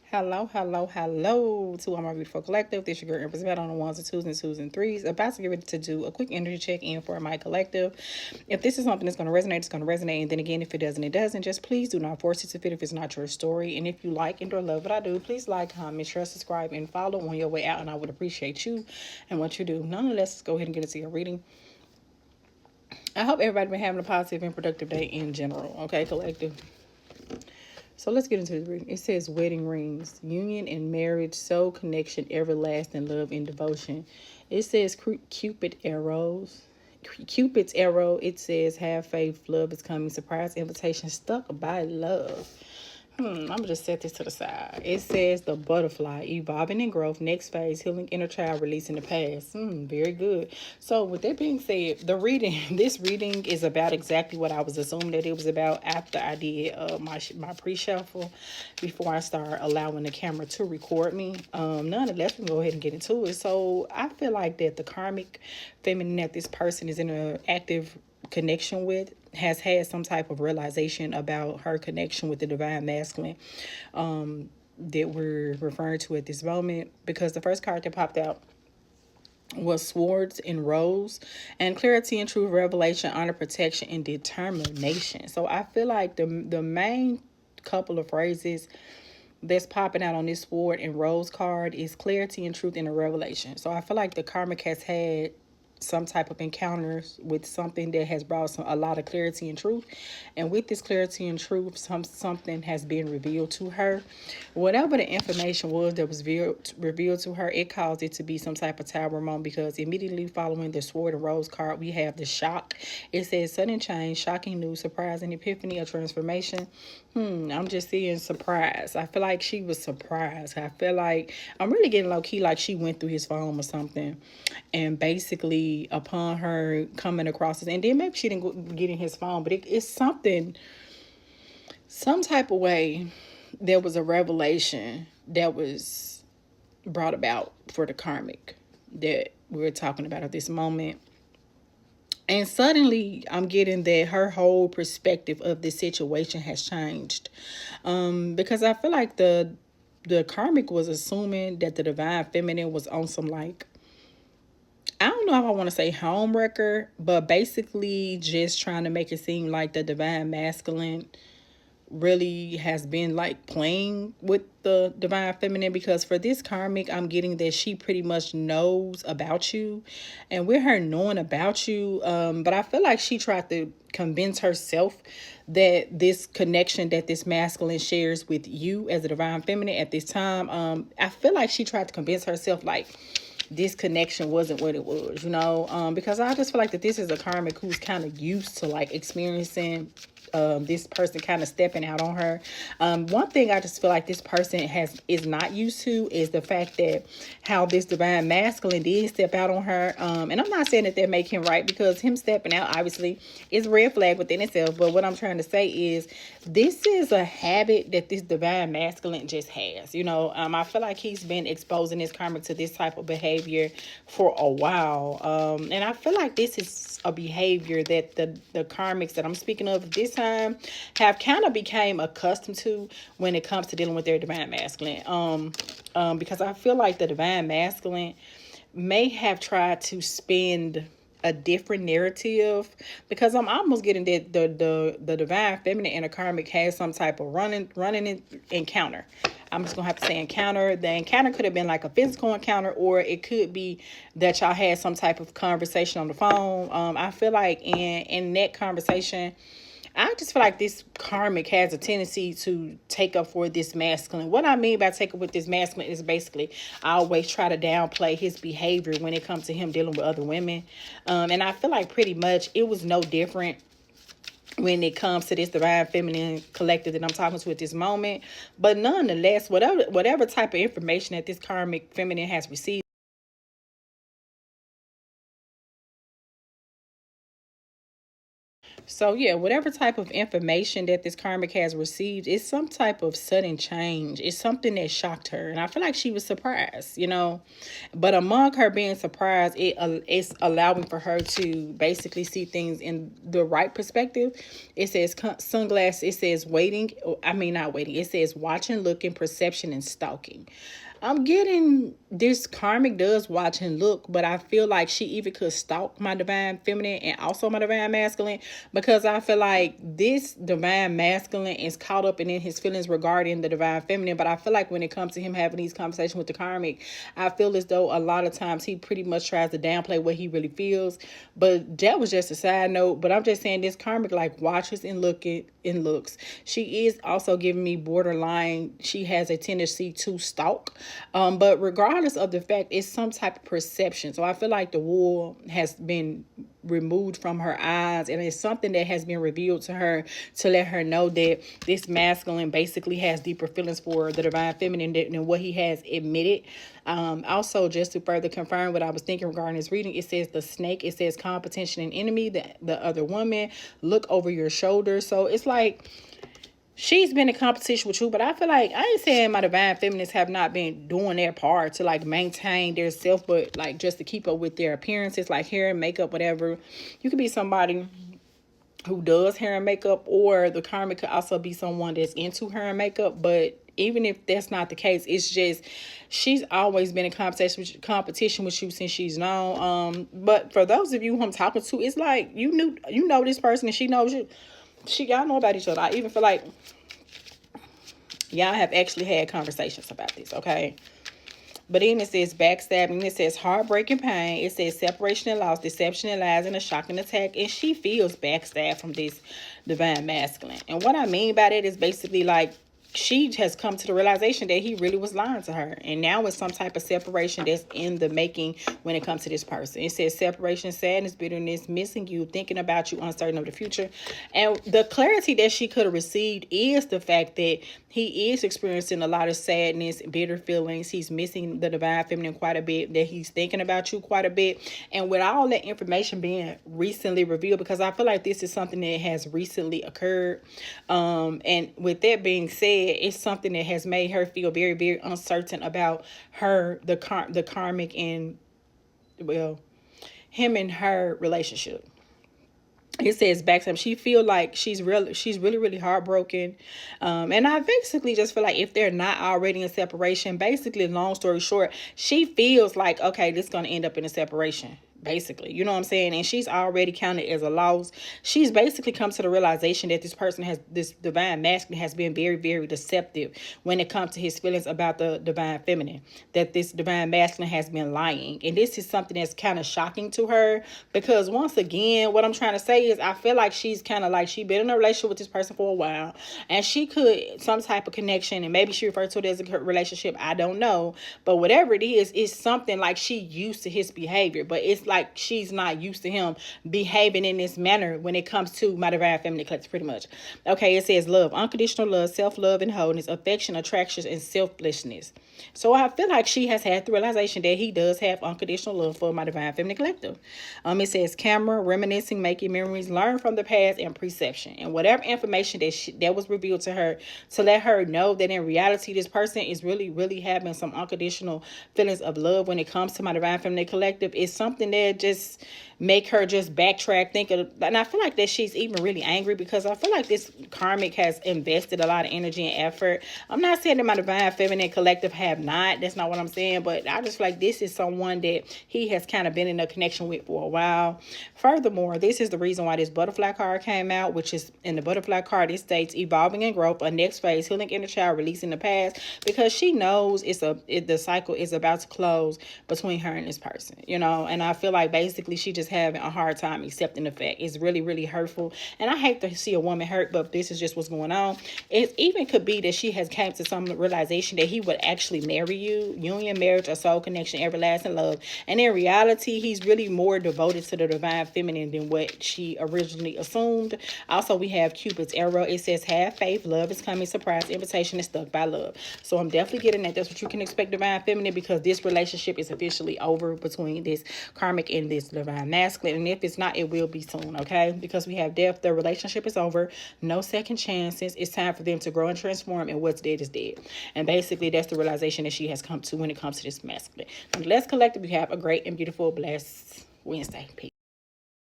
Hello to all my beautiful collective. This your girl Empress Vet on the ones and twos and threes. About to get ready to do a quick energy check in for my collective. If this is something that's going to resonate, it's going to resonate. And then again, if it doesn't, it doesn't. Just please do not force it to fit if it's not your story. And if you like and or love what I do, please like, comment, share, subscribe, and follow on your way out. And I would appreciate you and what you do. Nonetheless, let's go ahead and get into your reading. I hope everybody been having a positive and productive day in general. Okay, collective. So let's get into the reading. It says wedding rings, union and marriage, soul connection, everlasting love and devotion. It says Cupid arrows. Cupid's arrow. It says have faith, love is coming, surprise invitation, stuck by love. I'm gonna just set this to the side. It says the butterfly, evolving in growth, next phase, healing inner child, releasing the past. Very good. So with that being said, this reading is about exactly what I was assuming that it was about after I did my pre-shuffle, before I start allowing the camera to record me. Nonetheless, we can go ahead and get into it. So I feel like that the karmic feminine that this person is in an active connection with has had some type of realization about her connection with the divine masculine that we're referring to at this moment, because the first card that popped out was swords and rose, and clarity and truth, revelation, honor, protection, and determination. So I feel like the main couple of phrases that's popping out on this sword and rose card is clarity and truth and a revelation. So I feel like the karmic has had some type of encounters with something that has brought a lot of clarity and truth, and with this clarity and truth, something has been revealed to her. Whatever the information was that was revealed to her, it caused it to be some type of tower moment, because immediately following the sword and rose card, we have the shock. It says sudden change, shocking news, surprise, and epiphany, a transformation. I'm just seeing surprise. I feel like she was surprised. I feel like I'm really getting low key like she went through his phone or something, and basically upon her coming across this, and then maybe she didn't get in his phone, but it's something, some type of way, there was a revelation that was brought about for the karmic that we're talking about at this moment. And suddenly I'm getting that her whole perspective of this situation has changed. Because I feel like the karmic was assuming that the divine feminine was on some, like, I don't know if I want to say home wrecker, but basically just trying to make it seem like the divine masculine really has been like playing with the divine feminine, because for this karmic, I'm getting that she pretty much knows about you, and with her knowing about you, but I feel like she tried to convince herself that this connection that this masculine shares with you as a divine feminine at this time, I feel like she tried to convince herself like this connection wasn't what it was, because I just feel like that this is a karmic who's kind of used to like experiencing this person kind of stepping out on her. One thing I just feel like this person is not used to is the fact that how this divine masculine did step out on her. And I'm not saying that make him right, because him stepping out obviously is a red flag within itself. But what I'm trying to say is this is a habit that this divine masculine just has. I feel like he's been exposing his karmic to this type of behavior for a while. And I feel like this is a behavior that the karmics that I'm speaking of this time have kind of became accustomed to when it comes to dealing with their divine masculine. Because I feel like the divine masculine may have tried to spend a different narrative, because I'm almost getting that the divine feminine and the karmic has some type of running encounter. I'm just gonna have to say encounter. The encounter could have been like a physical encounter, or it could be that y'all had some type of conversation on the phone. I feel like in that conversation, I just feel like this karmic has a tendency to take up for this masculine. What I mean by take up with this masculine is basically I always try to downplay his behavior when it comes to him dealing with other women. And I feel like pretty much it was no different when it comes to this divine feminine collective that I'm talking to at this moment. But nonetheless, whatever type of information that this karmic feminine has received, So yeah, whatever type of information that this karmic has received, it's some type of sudden change. It's something that shocked her, and I feel like she was surprised, you know. But among her being surprised, it's allowing for her to basically see things in the right perspective. It says sunglasses. It says waiting. I mean, not waiting. It says watching, looking, perception, and stalking. I'm getting this karmic does watch and look, but I feel like she even could stalk my divine feminine and also my divine masculine, because I feel like this divine masculine is caught up in his feelings regarding the divine feminine. But I feel like when it comes to him having these conversations with the karmic, I feel as though a lot of times he pretty much tries to downplay what he really feels. But that was just a side note. But I'm just saying this karmic like watches and looks. She is also giving me borderline. She has a tendency to stalk. But regardless of the fact, it's some type of perception. So I feel like the wool has been removed from her eyes, and it's something that has been revealed to her to let her know that this masculine basically has deeper feelings for the divine feminine than what he has admitted. Also, just to further confirm what I was thinking regarding this reading, it says the snake, it says competition and enemy, the other woman, look over your shoulder. So it's like she's been in competition with you, but I feel like I ain't saying my divine feminists have not been doing their part to like maintain their self, but like just to keep up with their appearances, like hair and makeup, whatever. You could be somebody who does hair and makeup, or the karmic could also be someone that's into hair and makeup. But even if that's not the case, it's just she's always been in competition with you since she's known. But for those of you who I'm talking to, it's like you know this person and she knows you. Y'all know about each other. I even feel like y'all have actually had conversations about this, okay? But then it says backstabbing. It says heartbreaking pain. It says separation and loss, deception and lies, and a shocking attack. And she feels backstabbed from this divine masculine. And what I mean by that is basically like she has come to the realization that he really was lying to her. And now it's some type of separation that's in the making when it comes to this person. It says separation, sadness, bitterness, missing you, thinking about you, uncertain of the future. And the clarity that she could have received is the fact that he is experiencing a lot of sadness, bitter feelings. He's missing the divine feminine quite a bit, that he's thinking about you quite a bit. And with all that information being recently revealed, because I feel like this is something that has recently occurred. And with that being said, it's something that has made her feel very, very uncertain about the karmic, and well, him and her relationship. It says backstab. She feel like she's really, really heartbroken. And I basically just feel like if they're not already in separation, basically, long story short, she feels like, okay, this is going to end up in a separation. Basically, you know what I'm saying? And she's already counted as a loss. She's basically come to the realization that this divine masculine has been very, very deceptive when it comes to his feelings about the divine feminine. That this divine masculine has been lying. And this is something that's kind of shocking to her, because once again, what I'm trying to say is I feel like she's kind of like she's been in a relationship with this person for a while, and she could some type of connection, and maybe she referred to it as a relationship. I don't know. But whatever it is, it's something like she used to his behavior, but it's like she's not used to him behaving in this manner when it comes to my divine feminine collective, pretty much. Okay, it says love, unconditional love, self-love and wholeness, affection, attractions, and selflessness. So I feel like she has had the realization that he does have unconditional love for my divine feminine collective. It says camera, reminiscing, making memories, learn from the past, and perception. And whatever information that was revealed to her to let her know that in reality this person is really, really having some unconditional feelings of love when it comes to my divine feminine collective, is something that just make her just backtrack, and I feel like that she's even really angry, because I feel like this karmic has invested a lot of energy and effort. I'm not saying that my divine feminine collective have not. That's not what I'm saying. But I just feel like this is someone that he has kind of been in a connection with for a while. Furthermore, this is the reason why this butterfly card came out, which is in the butterfly card, it states evolving and growth, a next phase, healing inner child, releasing the past, because she knows the cycle is about to close between her and this person, you know. And I feel like basically she just having a hard time accepting the fact. It's really, really hurtful. And I hate to see a woman hurt, but this is just what's going on. It even could be that she has came to some realization that he would actually marry you, union, marriage, a soul connection, everlasting love. And in reality, he's really more devoted to the divine feminine than what she originally assumed. Also, we have Cupid's arrow. It says, have faith, love is coming, surprise, invitation is stuck by love. So I'm definitely getting that. That's what you can expect, divine feminine, because this relationship is officially over between this karmic karmic in this divine masculine. And if it's not, it will be soon, okay? Because we have death. The relationship is over. No second chances. It's time for them to grow and transform, and what's dead is dead. And basically, that's the realization that she has come to when it comes to this masculine. Nonetheless, collective, you have a great and beautiful, blessed Wednesday. Peace.